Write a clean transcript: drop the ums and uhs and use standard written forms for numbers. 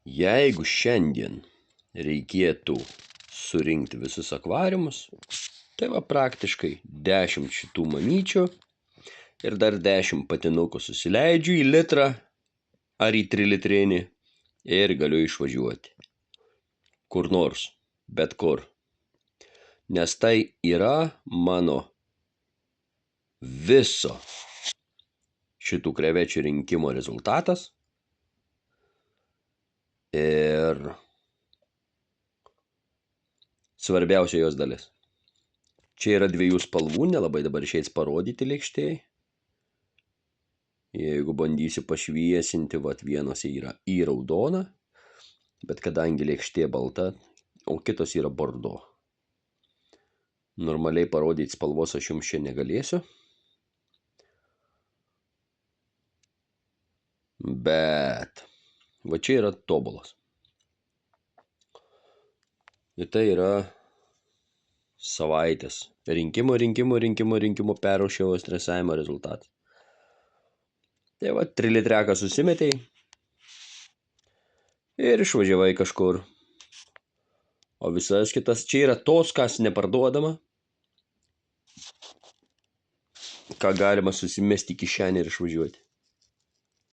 Jeigu šiandien reikėtų surinkti visus akvariumus, tai va praktiškai 10 šitų mamyčių ir dar 10 patinukų susileidžiu į litrą ar į 3 litrinį ir galiu išvažiuoti. Kur nors, bet kur. Nes tai yra mano viso šitų krevečių rinkimo rezultatas. Ir svarbiausia jos dalis. Čia yra 2 spalvų, nelabai dabar išeis parodyti lėkštėj. Jeigu bandysiu pašviesinti, vat vienos yra į raudoną, bet kadangi lėkštė balta, o kitos yra bordo. Normaliai parodyti spalvos aš jums čia negalėsiu. Bet va čia yra tobulas. Ir tai yra savaitės rinkimo perrūšimo stresavimo rezultatas. Tai va 3 litreką susimetei ir išvažiavai kažkur. O visas kitas čia yra tos, kas neparduodama, ką galima susimesti į kišenę ir išvažiuoti.